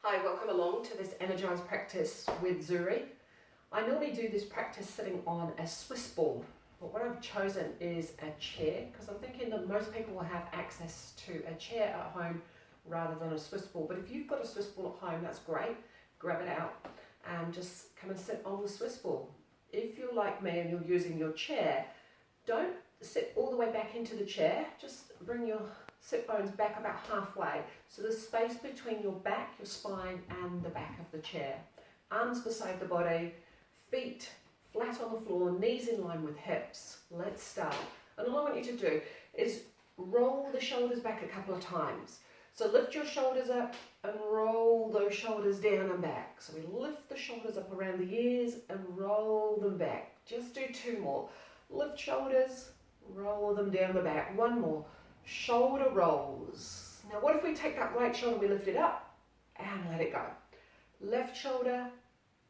Hi, welcome along to this Energize practice with Zuri. I normally do this practice sitting on a Swiss ball, but what I've chosen is a chair because I'm thinking that most people will have access to a chair at home rather than a Swiss ball. But if you've got a Swiss ball at home, that's great. Grab it out and just come and sit on the Swiss ball. If you're like me and you're using your chair, don't sit all the way back into the chair. Just bring your sit bones back about halfway, so there's space between your back, your spine and the back of the chair. Arms beside the body, feet flat on the floor, knees in line with hips. Let's start. And all I want you to do is roll the shoulders back a couple of times. So lift your shoulders up and roll those shoulders down and back. So we lift the shoulders up around the ears and roll them back. Just do two more. Lift shoulders, roll them down the back. One more. Shoulder rolls. Now what if we take that right shoulder, we lift it up and let it go. Left shoulder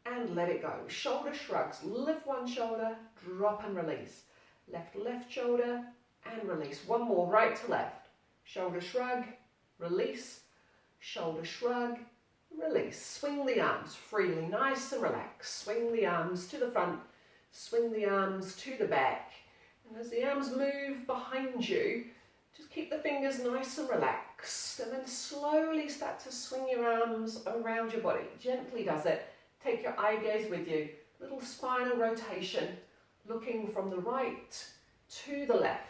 and let it go. Shoulder shrugs. Lift one shoulder, drop and release. Left shoulder and release. One more, right to left. Shoulder shrug, release. Shoulder shrug, release. Swing the arms freely, nice and relaxed. Swing the arms to the front, swing the arms to the back. And as the arms move behind you, just keep the fingers nice and relaxed, and then slowly start to swing your arms around your body. Gently does it. Take your eye gaze with you. Little spinal rotation, looking from the right to the left.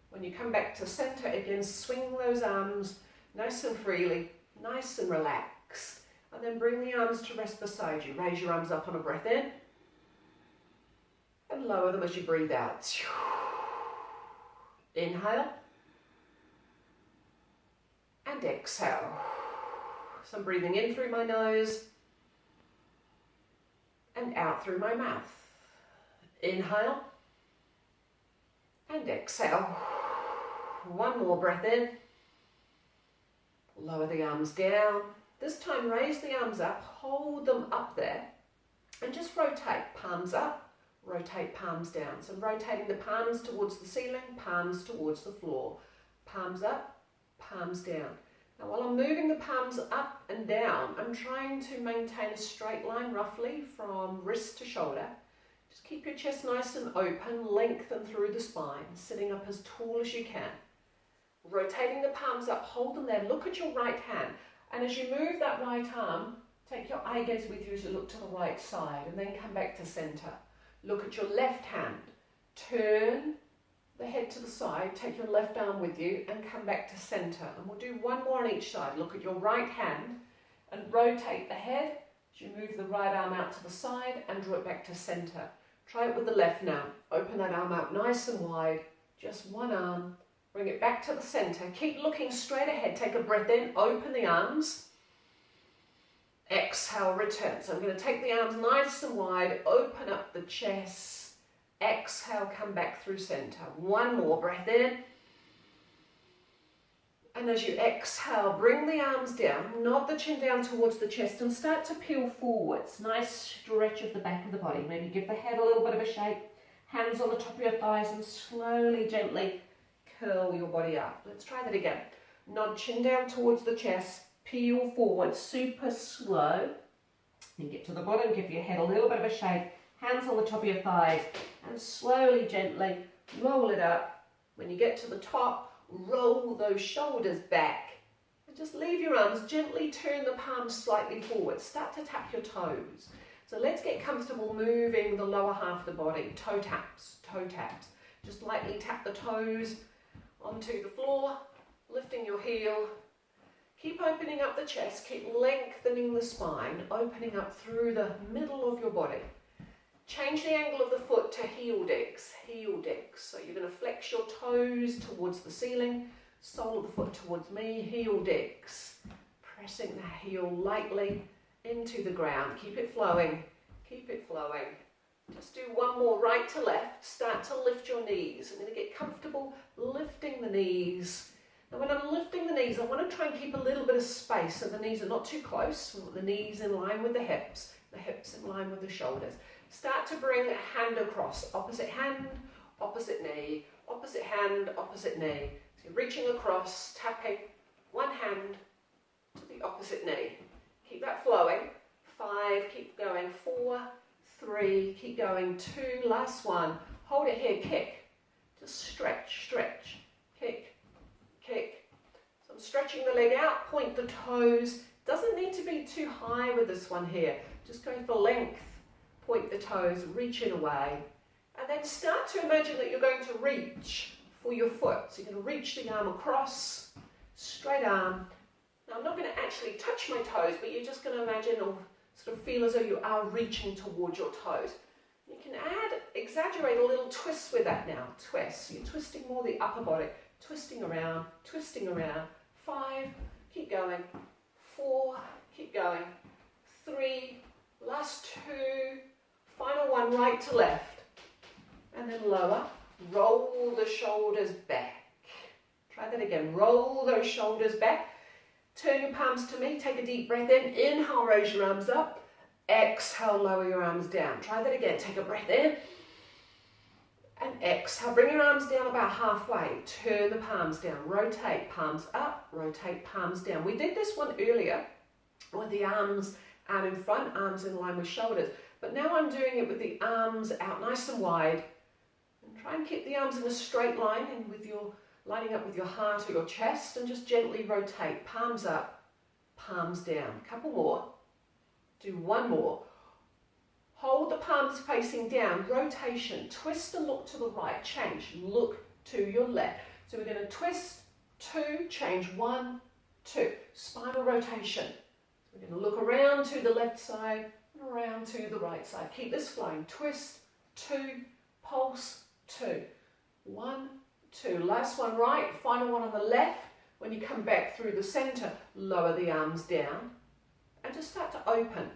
When you come back to center again, swing those arms nice and freely, nice and relaxed. And then bring the arms to rest beside you. Raise your arms up on a breath in, and lower them as you breathe out. Inhale. And exhale. So I'm breathing in through my nose and out through my mouth. Inhale and exhale. One more breath in. Lower the arms down. This time raise the arms up, hold them up there and just rotate. Palms up, rotate palms down. So rotating the palms towards the ceiling, palms towards the floor. Palms up, palms down. Now while I'm moving the palms up and down, I'm trying to maintain a straight line roughly from wrist to shoulder. Just keep your chest nice and open, lengthen through the spine, sitting up as tall as you can. Rotating the palms up, hold them there, look at your right hand. And as you move that right arm, take your eye gaze with you as you look to the right side and then come back to center. Look at your left hand, turn the head to the side, take your left arm with you and come back to center. And we'll do one more on each side. Look at your right hand and rotate the head as you move the right arm out to the side and draw it back to center. Try it with the left now. Open that arm out nice and wide, just one arm. Bring it back to the center. Keep looking straight ahead. Take a breath in, open the arms. Exhale, return. So I'm going to take the arms nice and wide, open up the chest. Exhale, come back through center. One more breath in. And as you exhale, bring the arms down, nod the chin down towards the chest and start to peel forwards. Nice stretch of the back of the body. Maybe give the head a little bit of a shake. Hands on the top of your thighs and slowly, gently curl your body up. Let's try that again. Nod chin down towards the chest, peel forward, super slow. Then get to the bottom, give your head a little bit of a shake. Hands on the top of your thighs and slowly, gently roll it up. When you get to the top, roll those shoulders back and just leave your arms, gently turn the palms slightly forward. Start to tap your toes. So let's get comfortable moving the lower half of the body. Toe taps, toe taps. Just lightly tap the toes onto the floor, lifting your heel. Keep opening up the chest, keep lengthening the spine, opening up through the middle of your body. Change the angle of the foot to heel digs, heel digs. So you're going to flex your toes towards the ceiling, sole of the foot towards me, heel digs. Pressing the heel lightly into the ground. Keep it flowing, keep it flowing. Just do one more right to left. Start to lift your knees. I'm going to get comfortable lifting the knees. Now when I'm lifting the knees, I want to try and keep a little bit of space so the knees are not too close. We want the knees in line with the hips in line with the shoulders. Start to bring a hand across, opposite hand, opposite knee, opposite hand, opposite knee. So you're reaching across, tapping one hand to the opposite knee. keep that flowing. 5, keep going. 4, 3, keep going. 2, last one. Hold it here, kick. Just stretch, stretch, kick, kick. So I'm stretching the leg out, point the toes. Doesn't need to be too high with this one here. Just going for length, point the toes, reach it away. And then start to imagine that you're going to reach for your foot. So you're going to reach the arm across, straight arm. Now I'm not going to actually touch my toes, but you're just going to imagine or sort of feel as though you are reaching towards your toes. You can exaggerate a little twist with that now. Twist. So you're twisting more the upper body. Twisting around, twisting around. 5, keep going. 4, keep going. 3, last 2, final one, right to left. And then lower, roll the shoulders back. Try that again, roll those shoulders back. Turn your palms to me, take a deep breath in. Inhale, raise your arms up. Exhale, lower your arms down. Try that again, take a breath in. And exhale, bring your arms down about halfway. Turn the palms down, rotate, palms up, rotate, palms down. We did this one earlier with the arms out in front, arms in line with shoulders. But now I'm doing it with the arms out nice and wide. And try and keep the arms in a straight line and with your lining up with your heart or your chest, and just gently rotate. Palms up, palms down. Couple more. Do one more. Hold the palms facing down. Rotation. Twist and look to the right. Change. Look to your left. So we're going to twist, 2, change, 1, 2. Spinal rotation. We're going to look around to the left side and around to the right side. Keep this flowing. Twist, 2, pulse, 2. 1, 2. Last one right, final one on the left. When you come back through the center, lower the arms down and just start to open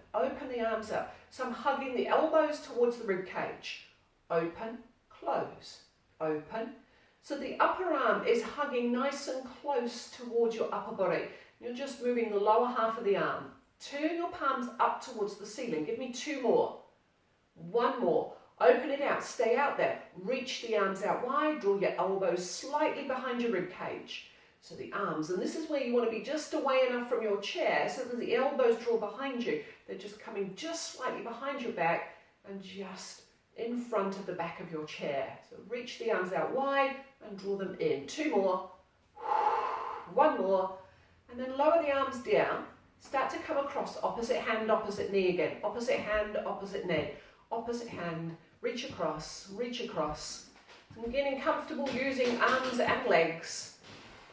the arms up. So I'm hugging the elbows towards the rib cage. Open, close, open. So the upper arm is hugging nice and close towards your upper body. You're just moving the lower half of the arm. Turn your palms up towards the ceiling. Give me 2 more. 1 more. Open it out, stay out there. Reach the arms out wide, draw your elbows slightly behind your rib cage. So the arms, and this is where you want to be just away enough from your chair so that the elbows draw behind you. They're just coming just slightly behind your back and just in front of the back of your chair. So reach the arms out wide and draw them in. 2 more. 1 more. And then lower the arms down. Start to come across opposite hand, opposite knee again. Opposite hand, opposite knee. Opposite hand, reach across, reach across. And getting comfortable using arms and legs.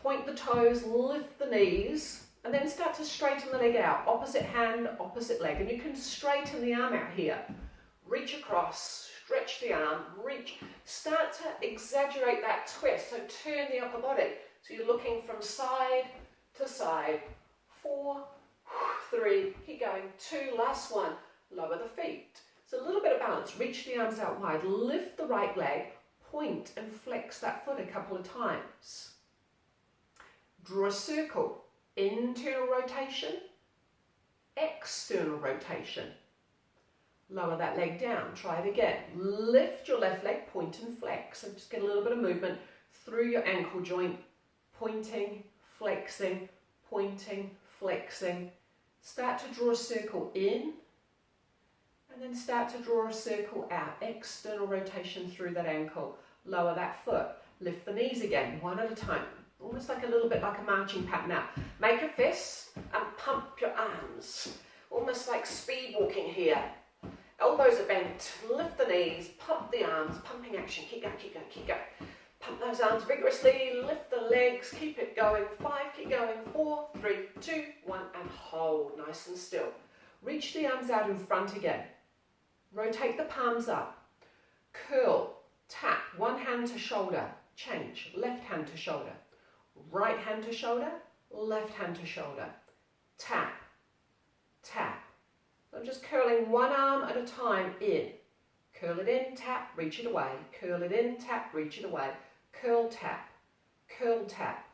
Point the toes, lift the knees, and then start to straighten the leg out. Opposite hand, opposite leg. And you can straighten the arm out here. Reach across, stretch the arm, reach. Start to exaggerate that twist. So turn the upper body. So you're looking from side to side. 4, 3, keep going. 2, last one. Lower the feet. So a little bit of balance. Reach the arms out wide. Lift the right leg. Point and flex that foot a couple of times. Draw a circle. Internal rotation. External rotation. Lower that leg down. Try it again. Lift your left leg. Point and flex. And just get a little bit of movement through your ankle joint. Pointing, flexing, pointing, flexing. Start to draw a circle in. And then start to draw a circle out. External rotation through that ankle. Lower that foot. Lift the knees again, one at a time. Almost like a little bit like a marching pattern now. Make a fist and pump your arms. Almost like speed walking here. Elbows are bent. Lift the knees. Pump the arms. Pumping action. Keep going, keep going, keep going. Pump those arms vigorously. Lift the legs. Keep it going. 5, keep going. 4, 3, 2, 1. And hold nice and still. Reach the arms out in front again. Rotate the palms up. Curl. Tap. One hand to shoulder. Change. Left hand to shoulder. Right hand to shoulder. Left hand to shoulder. Tap. Tap. I'm just curling one arm at a time in. Curl it in, tap, reach it away. Curl it in, tap, reach it away. Curl, tap. Curl, tap.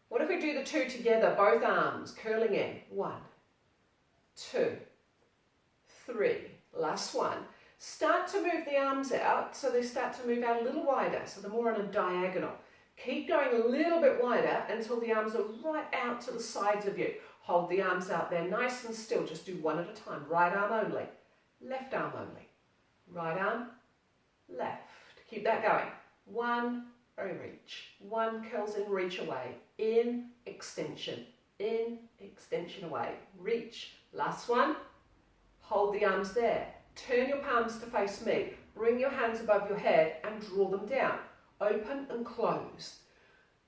What if we do the 2 together, both arms, curling in. 1, 2, 3. Last one. Start to move the arms out so they start to move out a little wider, so they're more on a diagonal. Keep going a little bit wider until the arms are right out to the sides of you. Hold the arms out there nice and still. Just do one at a time. Right arm only. Left arm only. Right arm, left. Keep that going. One, reach. One, curls in, reach away. In, extension away. Reach. Last one. Hold the arms there. Turn your palms to face me. Bring your hands above your head and draw them down. Open and close.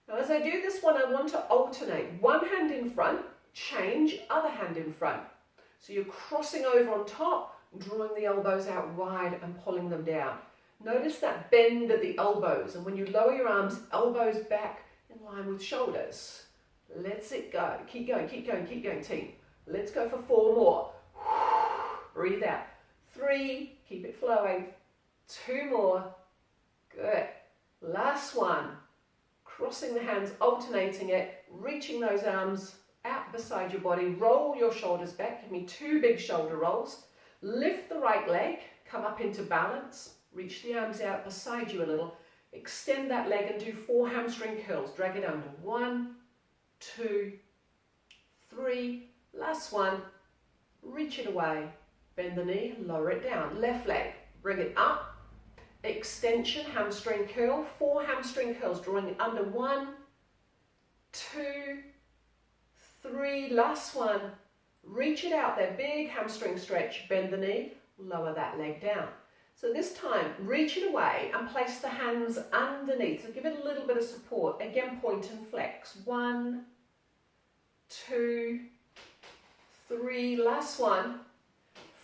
Now as I do this one, I want to alternate. One hand in front, change, other hand in front. So you're crossing over on top, drawing the elbows out wide and pulling them down. Notice that bend at the elbows, and when you lower your arms, elbows back in line with shoulders. Let's it go. Keep going, keep going, keep going, team. Let's go for 4 more. Breathe out. 3, keep it flowing. 2 more. Good. Last one. Crossing the hands, alternating it, reaching those arms out beside your body. Roll your shoulders back. Give me 2 big shoulder rolls. Lift the right leg. Come up into balance. Reach the arms out beside you a little. Extend that leg and do 4 hamstring curls. Drag it under. 1, 2, 3. Last one. Reach it away. Bend the knee, lower it down. Left leg. Bring it up. Extension, hamstring curl. 4 hamstring curls. Drawing it under. 1, 2, 3. Last one. Reach it out there. Big hamstring stretch. Bend the knee. Lower that leg down. So this time, reach it away and place the hands underneath. So give it a little bit of support. Again, point and flex. 1, 2, 3. Last one.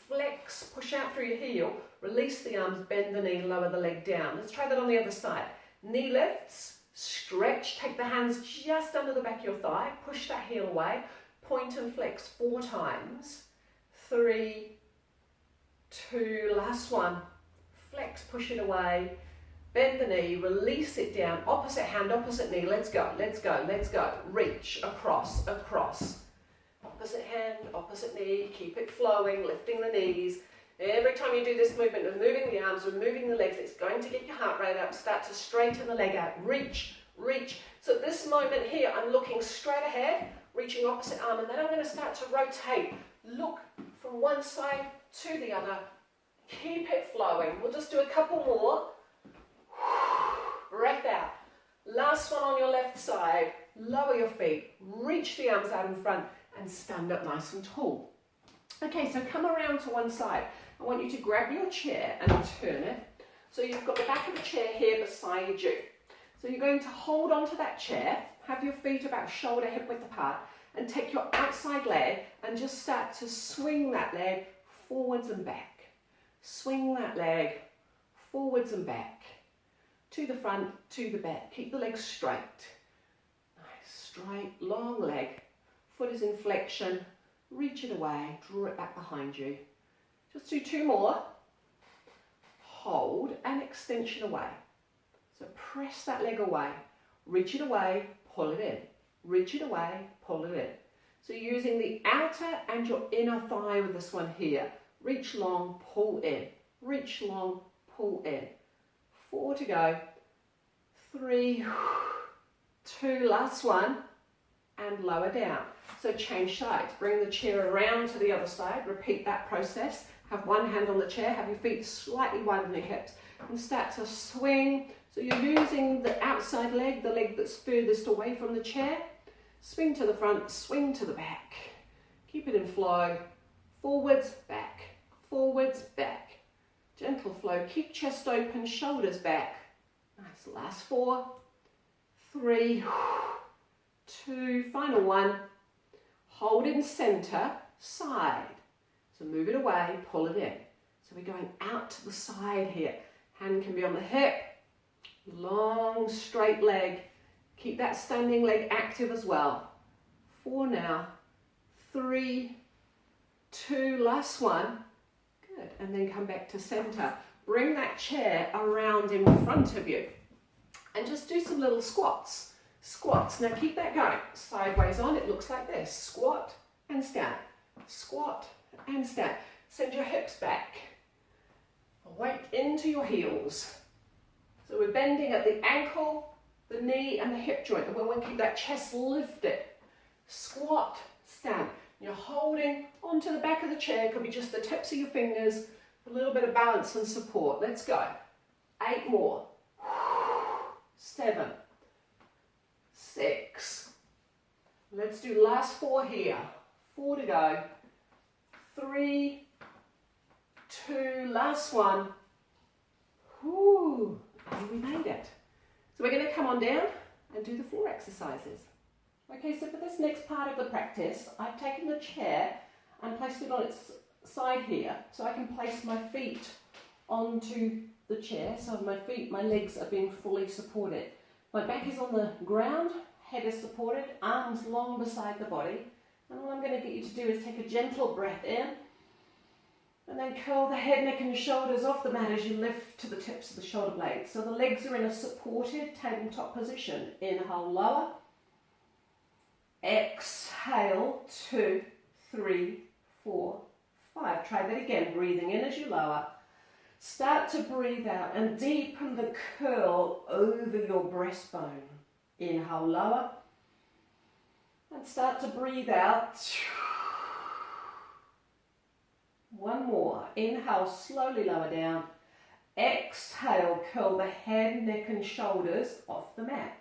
Flex, push out through your heel. Release the arms, bend the knee, lower the leg down. Let's try that on the other side. Knee lifts, stretch. Take the hands just under the back of your thigh. Push that heel away. Point and flex 4 times. 3, 2. Last one. Flex, push it away, bend the knee, release it down, opposite hand, opposite knee, let's go, let's go, let's go. Reach, across, across. Opposite hand, opposite knee, keep it flowing, lifting the knees. Every time you do this movement of moving the arms, of moving the legs, it's going to get your heart rate up, start to straighten the leg out, reach, reach. So at this moment here, I'm looking straight ahead, reaching opposite arm, and then I'm going to start to rotate. Look from one side to the other. Keep it flowing. We'll just do a couple more. Breath out. Last one on your left side. Lower your feet. Reach the arms out in front and stand up nice and tall. Okay, so come around to one side. I want you to grab your chair and turn it. So you've got the back of the chair here beside you. So you're going to hold onto that chair, have your feet about shoulder hip width apart, and take your outside leg and just start to swing that leg forwards and back. Swing that leg forwards and back, to the front, to the back. Keep the legs straight. Nice, straight, long leg. Foot is in flexion. Reach it away, draw it back behind you. Just do 2 more. Hold and extension away. So press that leg away. Reach it away, pull it in. Reach it away, pull it in. So you're using the outer and your inner thigh with this one here. Reach long, pull in. Reach long, pull in. 4 to go. 3, 2, last one. And lower down. So change sides. Bring the chair around to the other side. Repeat that process. Have one hand on the chair. Have your feet slightly wider than your hips. And start to swing. So you're using the outside leg, the leg that's furthest away from the chair. Swing to the front, swing to the back. Keep it in flow. Forwards, back. Forwards, back. Gentle flow. Keep chest open, shoulders back. Nice. Last 4, 3, 2, final one. Hold in center, side. So move it away, pull it in. So we're going out to the side here. Hand can be on the hip. Long, straight leg. Keep that standing leg active as well. 4 now. 3, 2, last one. Good. And then come back to center. Bring that chair around in front of you. And just do some little squats. Squats. Now keep that going. Sideways on, it looks like this. Squat and stand. Squat and stand. Send your hips back. Weight into your heels. So we're bending at the ankle, the knee and the hip joint. And we want to keep that chest lifted. Squat, stand. You're holding onto the back of the chair. It could be just the tips of your fingers, a little bit of balance and support. Let's go. 8 more. 7, 6. Let's do last 4 here. 4 to go. 3, 2, last one. Whoo, and we made it. So we're going to come on down and do the floor exercises. Okay, so for this next part of the practice, I've taken the chair and placed it on its side here, so I can place my feet onto the chair, so my legs are being fully supported. My back is on the ground, head is supported, arms long beside the body, and what I'm going to get you to do is take a gentle breath in, and then curl the head, neck and shoulders off the mat as you lift to the tips of the shoulder blades. So the legs are in a supported tabletop position. Inhale, lower. Exhale, 2, 3, 4, 5. Try that again, breathing in as you lower. Start to breathe out and deepen the curl over your breastbone. Inhale, lower. And start to breathe out. One more. Inhale, slowly lower down. Exhale, curl the head, neck and shoulders off the mat.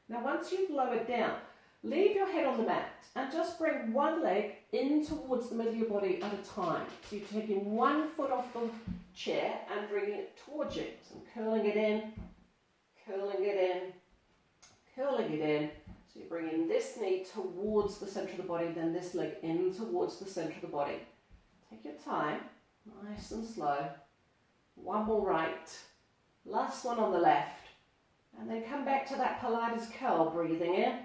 Now once you've lowered down, leave your head on the mat and just bring one leg in towards the middle of your body at a time. So you're taking one foot off the chair and bringing it towards you. So I'm curling it in, curling it in, curling it in. So you're bringing this knee towards the centre of the body, then this leg in towards the centre of the body. Take your time, nice and slow. One more right, last one on the left. And then come back to that Pilates curl, breathing in.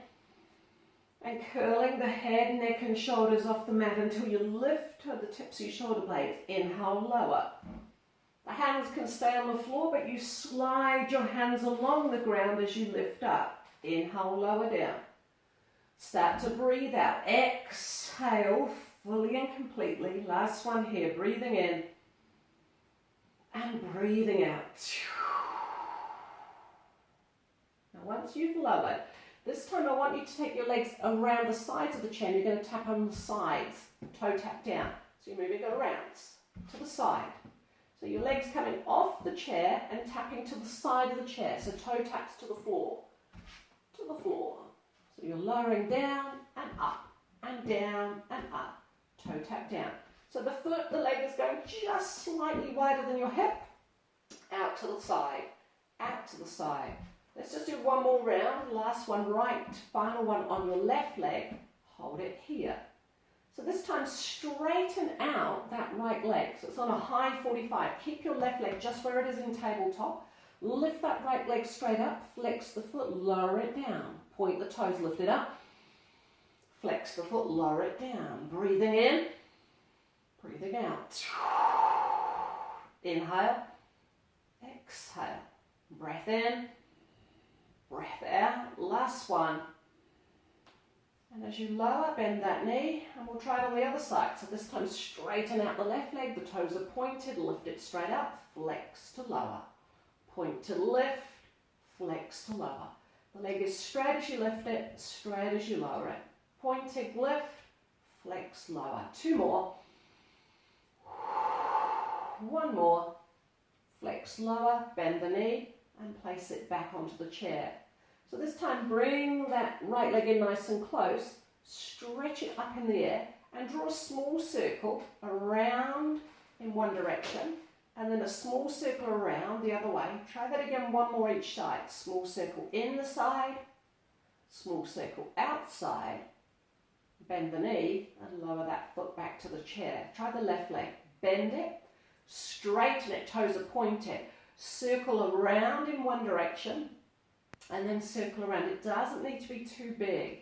And curling the head, neck and shoulders off the mat until you lift to the tips of your shoulder blades. Inhale, lower. The hands can stay on the floor, but you slide your hands along the ground as you lift up. Inhale, lower down. Start to breathe out. Exhale, fully and completely. Last one here, breathing in and breathing out. Now once you've lowered, this time I want you to take your legs around the sides of the chair. You're going to tap on the sides, toe tap down. So you're moving around to the side. So your legs coming off the chair and tapping to the side of the chair. So toe taps to the floor, to the floor. So you're lowering down and up and down and up. Toe tap down. So the leg is going just slightly wider than your hip. Out to the side, out to the side. Let's just do one more round. Last one right, final one on your left leg. Hold it here. So this time straighten out that right leg. So it's on a high 45. Keep your left leg just where it is in tabletop. Lift that right leg straight up. Flex the foot, lower it down. Point the toes, lift it up. Flex the foot, lower it down. Breathing in, breathing out. Inhale, exhale. Breath in, breath out. Last one. And as you lower, bend that knee, and we'll try it on the other side. So this time straighten out the left leg, the toes are pointed, lift it straight up, flex to lower. Point to lift, flex to lower. The leg is straight as you lift it, straight as you lower it. Pointed, lift, flex, lower. Two more. One more. Flex, lower, bend the knee, and place it back onto the chair. So this time bring that right leg in nice and close, stretch it up in the air, and draw a small circle around in one direction, and then a small circle around the other way. Try that again, one more each side. Small circle in the side, small circle outside. Bend the knee and lower that foot back to the chair. Try the left leg. Bend it, straighten it, toes are pointed. Circle around in one direction and then circle around. It doesn't need to be too big.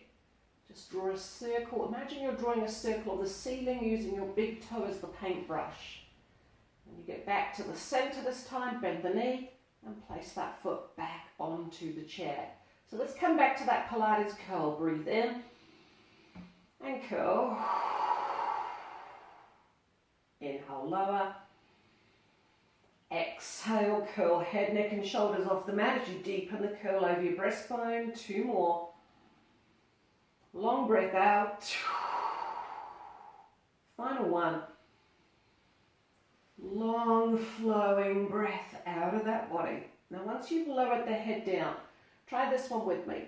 Just draw a circle. Imagine you're drawing a circle on the ceiling using your big toe as the paintbrush. And you get back to the center this time, bend the knee and place that foot back onto the chair. So let's come back to that Pilates curl. Breathe in and curl. Inhale, lower. Exhale, curl head, neck and shoulders off the mat as you deepen the curl over your breastbone. 2 more. Long breath out. Final one. Long flowing breath out of that body. Now once you've lowered the head down, try this one with me.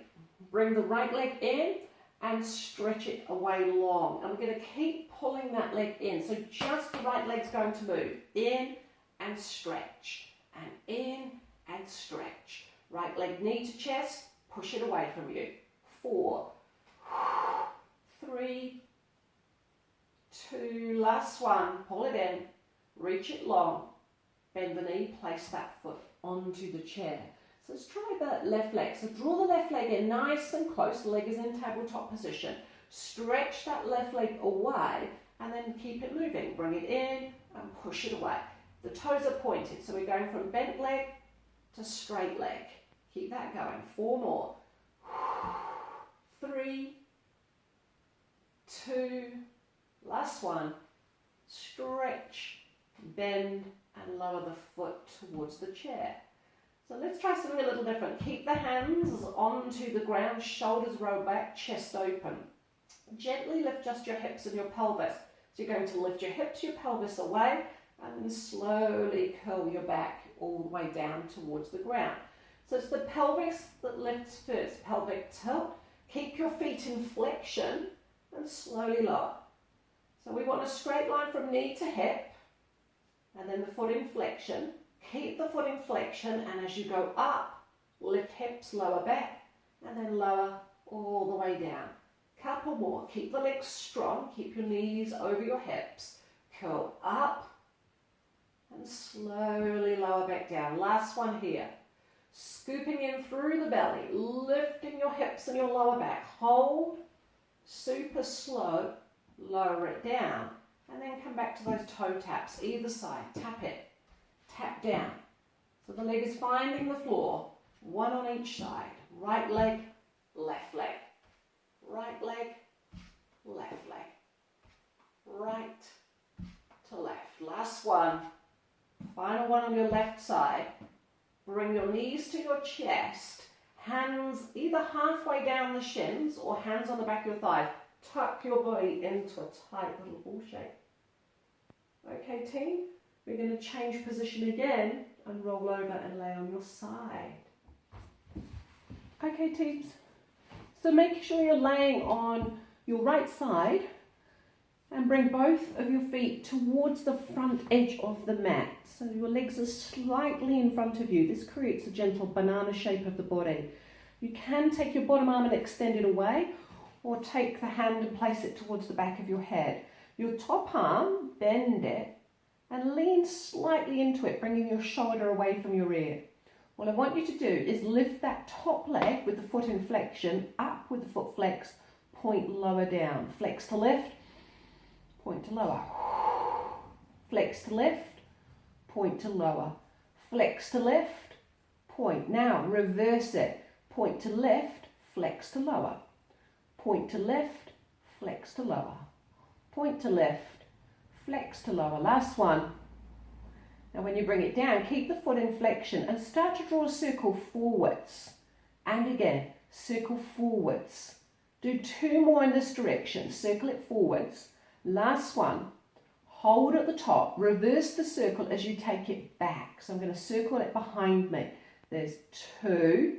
Bring the right leg in and stretch it away long. I'm going to keep pulling that leg in. So just the right leg's going to move. In and stretch. And in and stretch. Right leg knee to chest. Push it away from you. 4, 3, 2, last one. Pull it in. Reach it long. Bend the knee. Place that foot onto the chair. So let's try the left leg. So draw the left leg in nice and close. The leg is in tabletop position. Stretch that left leg away and then keep it moving. Bring it in and push it away. The toes are pointed. So we're going from bent leg to straight leg. Keep that going. 4 more. 3, 2, last one. Stretch, bend and lower the foot towards the chair. So let's try something a little different. Keep the hands onto the ground, shoulders roll back, chest open. Gently lift just your hips and your pelvis. So you're going to lift your hips, your pelvis away, and then slowly curl your back all the way down towards the ground. So it's the pelvis that lifts first, pelvic tilt. Keep your feet in flexion and slowly lower. So we want a straight line from knee to hip, and then the foot in flexion. Keep the foot in flexion, and as you go up, lift hips, lower back, and then lower all the way down. Couple more. Keep the legs strong. Keep your knees over your hips. Curl up, and slowly lower back down. Last one here. Scooping in through the belly, lifting your hips and your lower back. Hold, super slow, lower it down, and then come back to those toe taps, either side. Tap it. Tap down. So the leg is finding the floor, one on each side. Right leg, left leg. Right leg, left leg. Right to left. Last one. Final one on your left side. Bring your knees to your chest. Hands either halfway down the shins or hands on the back of your thighs. Tuck your body into a tight little ball shape. Okay, team? We're going to change position again and roll over and lay on your side. Okay, teams. So make sure you're laying on your right side and bring both of your feet towards the front edge of the mat. So your legs are slightly in front of you. This creates a gentle banana shape of the body. You can take your bottom arm and extend it away, or take the hand and place it towards the back of your head. Your top arm, bend it, and lean slightly into it, bringing your shoulder away from your ear. What I want you to do is lift that top leg with the foot in flexion, up with the foot flex, point lower down. Flex to lift, point to lower. Flex to lift, point to lower. Flex to lift, point. Now reverse it. Point to lift, flex to lower. Point to lift, flex to lower. Point to lift, flex to lower. Last one. Now when you bring it down, keep the foot in flexion and start to draw a circle forwards. And again, circle forwards. Do 2 more in this direction. Circle it forwards. Last one. Hold at the top. Reverse the circle as you take it back. So I'm going to circle it behind me. There's 2,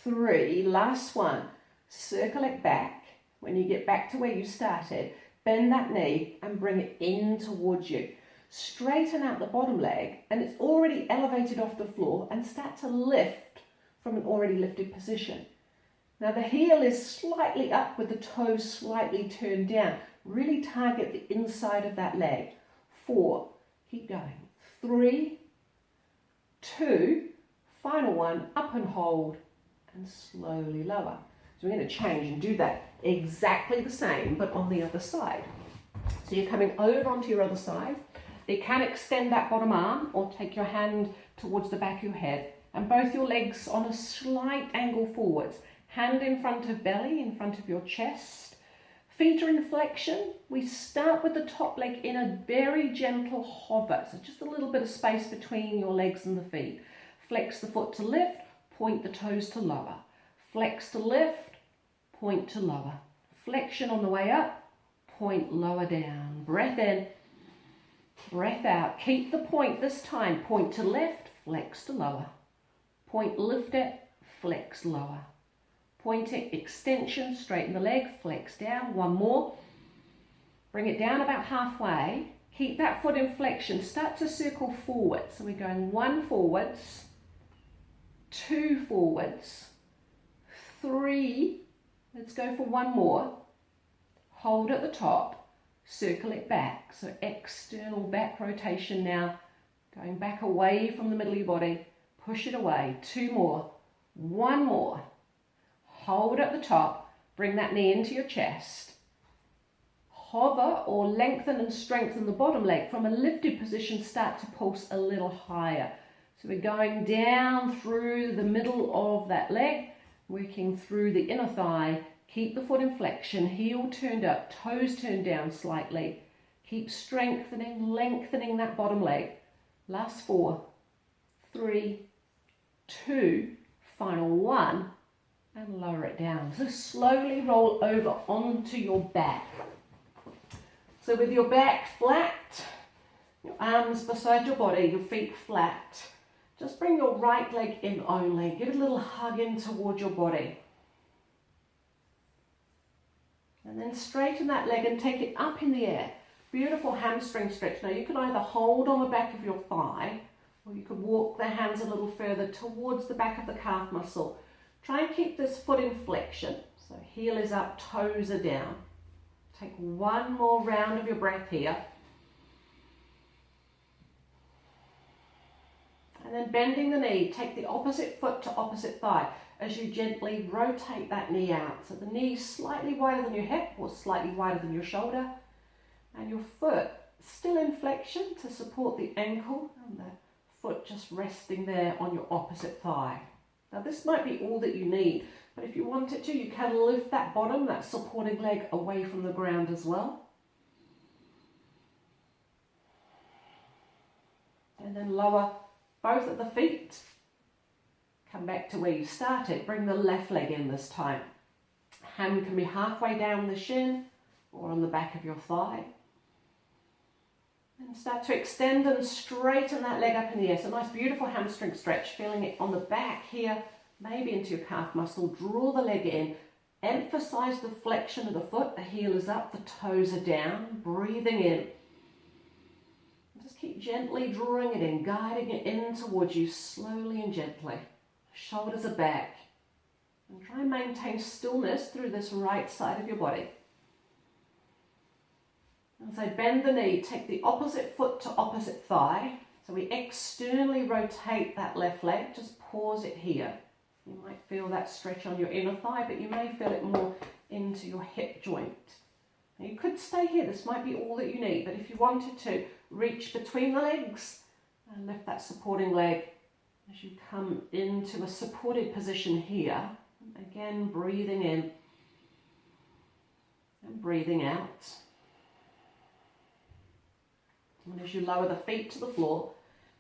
3. Last one. Circle it back. When you get back to where you started, bend that knee and bring it in towards you. Straighten out the bottom leg, and it's already elevated off the floor, and start to lift from an already lifted position. Now the heel is slightly up with the toes slightly turned down. Really target the inside of that leg. 4, keep going. 3, 2, final one, up and hold, and slowly lower. So we're going to change and do that exactly the same, but on the other side. So you're coming over onto your other side. You can extend that bottom arm or take your hand towards the back of your head, and both your legs on a slight angle forwards. Hand in front of belly, in front of your chest. Feet are in flexion. We start with the top leg in a very gentle hover. So just a little bit of space between your legs and the feet. Flex the foot to lift, point the toes to lower. Flex to lift, point to lower. Flexion on the way up, point lower down. Breath in, breath out. Keep the point this time. Point to lift, flex to lower. Point, lift it, flex lower. Pointing, extension, straighten the leg, flex down. One more. Bring it down about halfway. Keep that foot in flexion. Start to circle forward. So we're going 1 forwards, 2 forwards, 3. Let's go for 1 more. Hold at the top, circle it back. So external back rotation now. Going back away from the middle of your body. Push it away. 2 more. 1 more. Hold at the top, bring that knee into your chest. Hover or lengthen and strengthen the bottom leg. From a lifted position, start to pulse a little higher. So we're going down through the middle of that leg, working through the inner thigh. Keep the foot in flexion, heel turned up, toes turned down slightly. Keep strengthening, lengthening that bottom leg. Last 4, 3, 2, final 1. And lower it down. So slowly roll over onto your back. So with your back flat, your arms beside your body, your feet flat, just bring your right leg in only. Give it a little hug in toward your body. And then straighten that leg and take it up in the air. Beautiful hamstring stretch. Now you can either hold on the back of your thigh, or you could walk the hands a little further towards the back of the calf muscle. Try and keep this foot in flexion. So heel is up, toes are down. Take 1 more round of your breath here. And then bending the knee, take the opposite foot to opposite thigh as you gently rotate that knee out. So the knee slightly wider than your hip or slightly wider than your shoulder. And your foot still in flexion to support the ankle and the foot just resting there on your opposite thigh. Now this might be all that you need, but if you wanted to, you can lift that bottom, that supporting leg away from the ground as well. And then lower both of the feet. Come back to where you started. Bring the left leg in this time. Hand can be halfway down the shin or on the back of your thigh. And start to extend and straighten that leg up in the air. So nice beautiful hamstring stretch, feeling it on the back here, maybe into your calf muscle. Draw the leg in, emphasize the flexion of the foot, the heel is up, the toes are down, breathing in. And just keep gently drawing it in, guiding it in towards you slowly and gently. Shoulders are back. And try and maintain stillness through this right side of your body. And so bend the knee, take the opposite foot to opposite thigh. So we externally rotate that left leg, just pause it here. You might feel that stretch on your inner thigh, but you may feel it more into your hip joint. Now you could stay here, this might be all that you need, but if you wanted to, reach between the legs and lift that supporting leg as you come into a supported position here. Again, breathing in and breathing out. And as you lower the feet to the floor,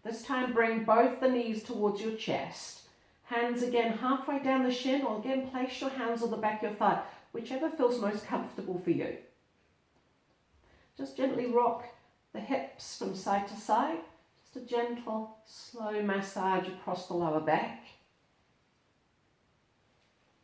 this time bring both the knees towards your chest. Hands again halfway down the shin, or again place your hands on the back of your thigh, whichever feels most comfortable for you. Just gently rock the hips from side to side. Just a gentle, slow massage across the lower back.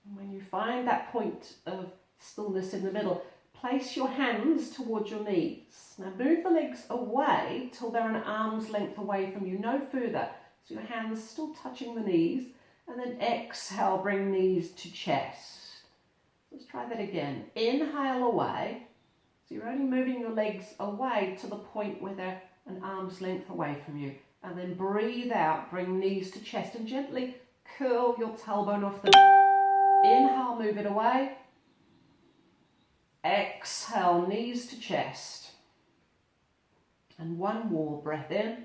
And when you find that point of stillness in the middle, place your hands towards your knees. Now move the legs away till they're an arm's length away from you, no further. So your hands still touching the knees. And then exhale, bring knees to chest. Let's try that again. Inhale away. So you're only moving your legs away to the point where they're an arm's length away from you. And then breathe out, bring knees to chest and gently curl your tailbone off the mat. Inhale, move it away. Exhale, knees to chest. And one more breath in.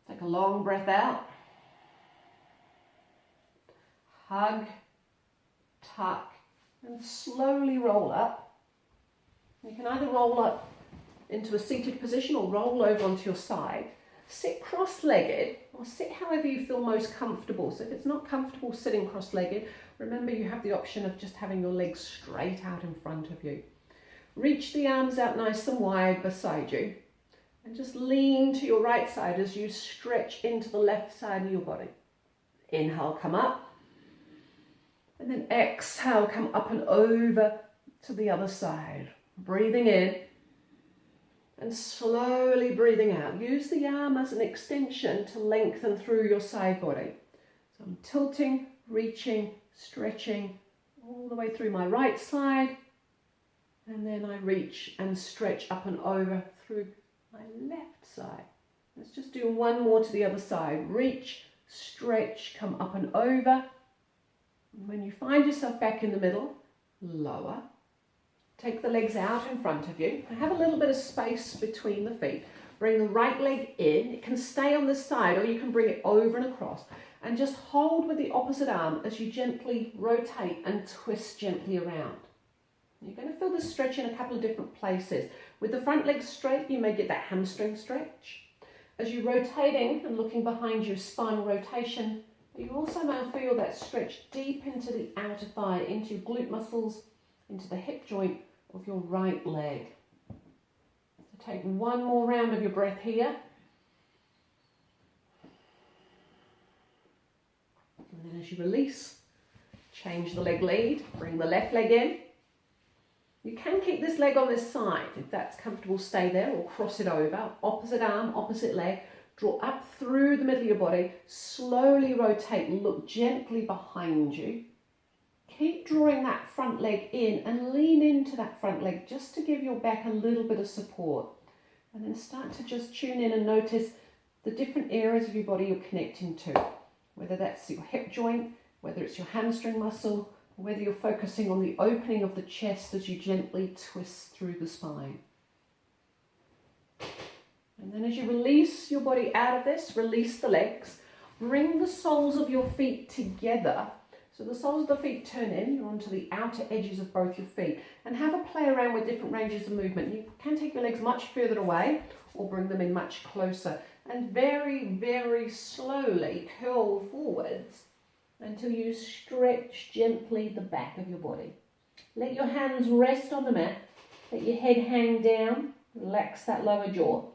Take a long breath out. Hug, tuck, and slowly roll up. You can either roll up into a seated position or roll over onto your side. Sit cross-legged or sit however you feel most comfortable. So if it's not comfortable sitting cross-legged, remember you have the option of just having your legs straight out in front of you. Reach the arms out nice and wide beside you and just lean to your right side as you stretch into the left side of your body. Inhale, come up, and then exhale, come up and over to the other side. Breathing in and slowly breathing out. Use the arm as an extension to lengthen through your side body. So I'm tilting, reaching, stretching all the way through my right side, and then I reach and stretch up and over through my left side. Let's just do one more to the other side. Reach, stretch, come up and over. And when you find yourself back in the middle, lower. Take the legs out in front of you. Have a little bit of space between the feet. Bring the right leg in. It can stay on this side or you can bring it over and across. And just hold with the opposite arm as you gently rotate and twist gently around. You're going to feel this stretch in a couple of different places. With the front leg straight, you may get that hamstring stretch. As you're rotating and looking behind you, spinal rotation, you also may feel that stretch deep into the outer thigh, into your glute muscles, into the hip joint of your right leg. So take one more round of your breath here. And then as you release, change the leg lead, bring the left leg in. You can keep this leg on this side. If that's comfortable, stay there or cross it over. Opposite arm, opposite leg. Draw up through the middle of your body. Slowly rotate and look gently behind you. Keep drawing that front leg in and lean into that front leg just to give your back a little bit of support. And then start to just tune in and notice the different areas of your body you're connecting to. Whether that's your hip joint, whether it's your hamstring muscle, or whether you're focusing on the opening of the chest as you gently twist through the spine. And then as you release your body out of this, release the legs, bring the soles of your feet together. So the soles of the feet turn in, you're onto the outer edges of both your feet, and have a play around with different ranges of movement. You can take your legs much further away or bring them in much closer, and very, very slowly curl forwards until you stretch gently the back of your body. Let your hands rest on the mat, let your head hang down, relax that lower jaw.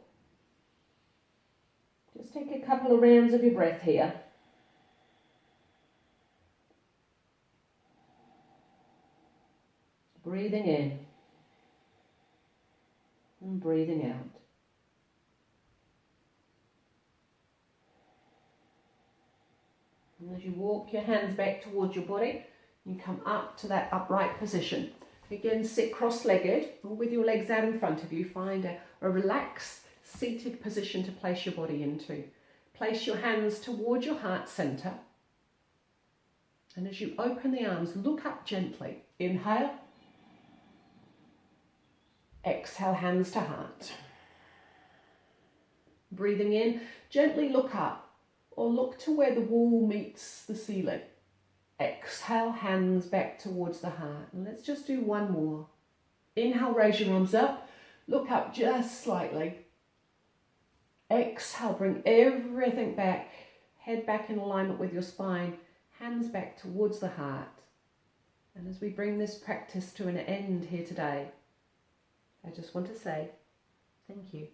Just take a couple of rounds of your breath here. Breathing in and breathing out. And as you walk your hands back towards your body, you come up to that upright position. Again, sit cross-legged or with your legs out in front of you. Find a relaxed seated position to place your body into. Place your hands towards your heart center. And as you open the arms, look up gently. Inhale. Exhale, hands to heart. Breathing in, gently look up or look to where the wall meets the ceiling. Exhale, hands back towards the heart. And let's just do one more. Inhale, raise your arms up. Look up just slightly. Exhale, bring everything back. Head back in alignment with your spine. Hands back towards the heart. And as we bring this practice to an end here today, I just want to say thank you.